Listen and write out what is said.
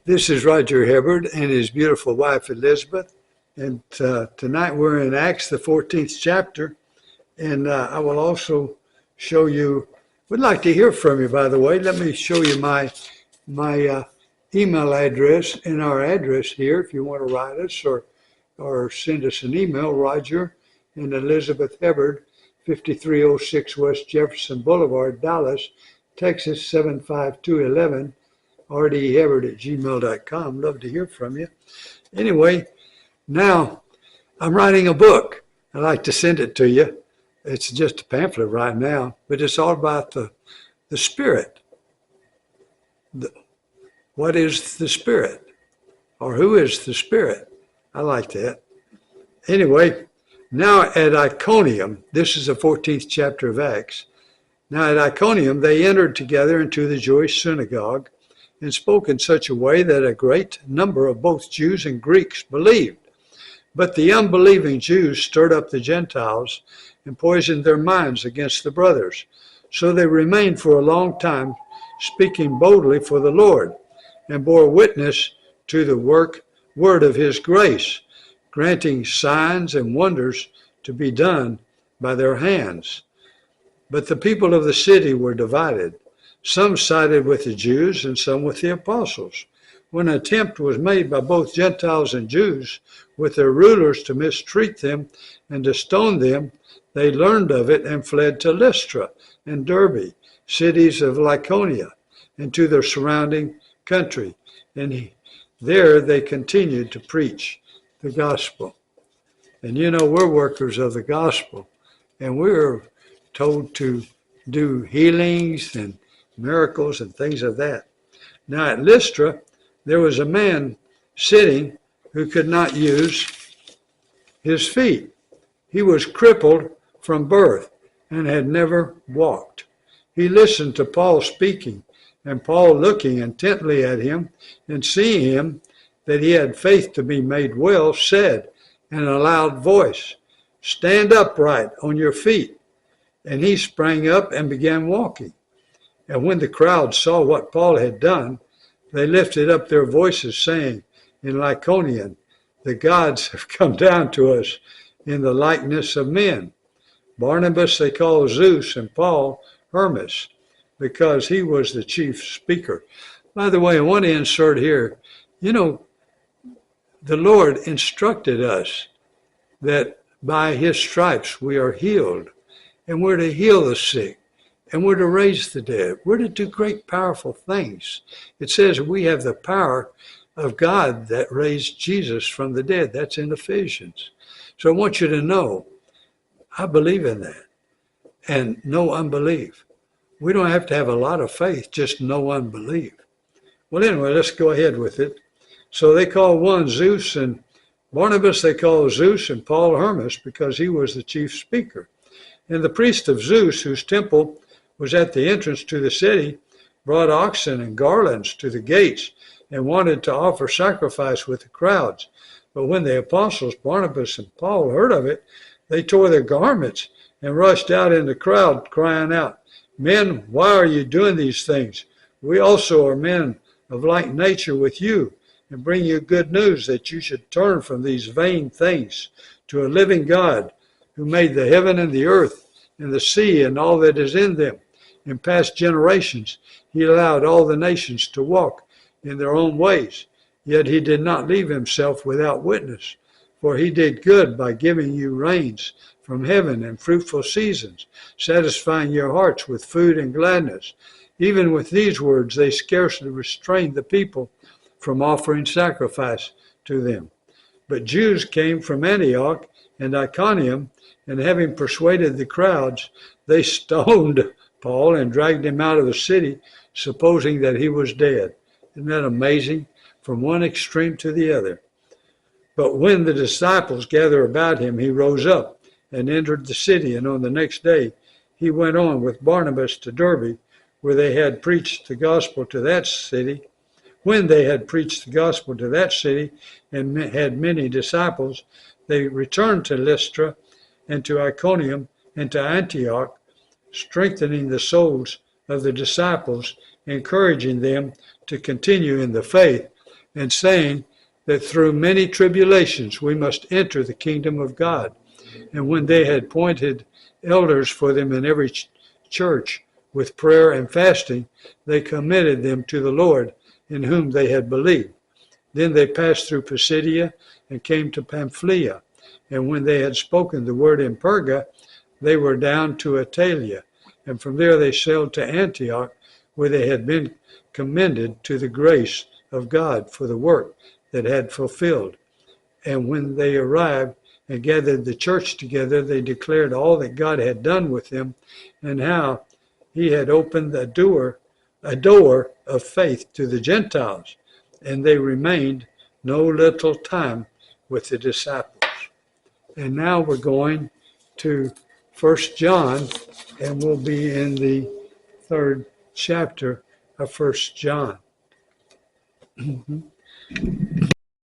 This is Roger Hibbard and his beautiful wife Elizabeth. And tonight we're in Acts, the 14th chapter. And I will also show you, would like to hear from you, by the way. Let me show you my email address and our address here if you want to write us or send us an email. Roger and Elizabeth Hibbard, 5306 West Jefferson Boulevard, Dallas, Texas 75211. rdhibbard@gmail.com. Love to hear from you. Anyway, now I'm writing a book. I'd like to send it to you. It's just a pamphlet right now, but it's all about the Spirit. What is the Spirit? Or who is the Spirit? I like that. Anyway, now at Iconium, this is the 14th chapter of Acts. Now at Iconium, they entered together into the Jewish synagogue and spoke in such a way that a great number of both Jews and Greeks believed. But the unbelieving Jews stirred up the Gentiles and poisoned their minds against the brothers. So they remained for a long time, speaking boldly for the Lord, and bore witness to the word of his grace, granting signs and wonders to be done by their hands. But the people of the city were divided. Some sided with the Jews and some with the apostles. When an attempt was made by both Gentiles and Jews with their rulers to mistreat them and to stone them, they learned of it and fled to Lystra and Derbe, cities of Lycaonia, and to their surrounding country. And there they continued to preach the gospel. And you know, we're workers of the gospel, and we're told to do healings and miracles and things of that. Now at Lystra, there was a man sitting who could not use his feet. He was crippled from birth and had never walked. He listened to Paul speaking, and Paul, looking intently at him and seeing him that he had faith to be made well, said in a loud voice, "Stand upright on your feet." And he sprang up and began walking. And when the crowd saw what Paul had done, they lifted up their voices, saying in Lycaonian, "The gods have come down to us in the likeness of men." Barnabas they called Zeus, and Paul Hermas, because he was the chief speaker. By the way, I want to insert here, you know, the Lord instructed us that by his stripes we are healed, and we're to heal the sick. And we're to raise the dead. We're to do great, powerful things. It says we have the power of God that raised Jesus from the dead. That's in Ephesians. So I want you to know, I believe in that. And no unbelief. We don't have to have a lot of faith, just no unbelief. Well, anyway, let's go ahead with it. So they called one Zeus, and Barnabas they called Zeus, and Paul Hermas, because he was the chief speaker. And the priest of Zeus, whose temple was at the entrance to the city, brought oxen and garlands to the gates and wanted to offer sacrifice with the crowds. But when the apostles Barnabas and Paul heard of it, they tore their garments and rushed out in the crowd, crying out, "Men, why are you doing these things? We also are men of like nature with you, and bring you good news that you should turn from these vain things to a living God, who made the heaven and the earth and the sea and all that is in them. In past generations, he allowed all the nations to walk in their own ways, yet he did not leave himself without witness. For he did good by giving you rains from heaven and fruitful seasons, satisfying your hearts with food and gladness." Even with these words, they scarcely restrained the people from offering sacrifice to them. But Jews came from Antioch and Iconium, and having persuaded the crowds, they stoned Paul and dragged him out of the city, supposing that he was dead. Isn't that amazing? From one extreme to the other. But when the disciples gathered about him, he rose up and entered the city, and on the next day he went on with Barnabas to Derbe, where they had preached the gospel to that city. When they had preached the gospel to that city and had many disciples, they returned to Lystra and to Iconium and to Antioch, strengthening the souls of the disciples, encouraging them to continue in the faith, and saying that through many tribulations we must enter the kingdom of God. And when they had appointed elders for them in every church with prayer and fasting, they committed them to the Lord in whom they had believed. Then they passed through Pisidia and came to Pamphylia. And when they had spoken the word in Perga, they were down to Attalia. And from there they sailed to Antioch, where they had been commended to the grace of God for the work that had fulfilled. And when they arrived and gathered the church together, they declared all that God had done with them, and how he had opened a door of faith to the Gentiles. And they remained no little time with the disciples. And now we're going to 1 John, and we'll be in the 3rd chapter of 1 John.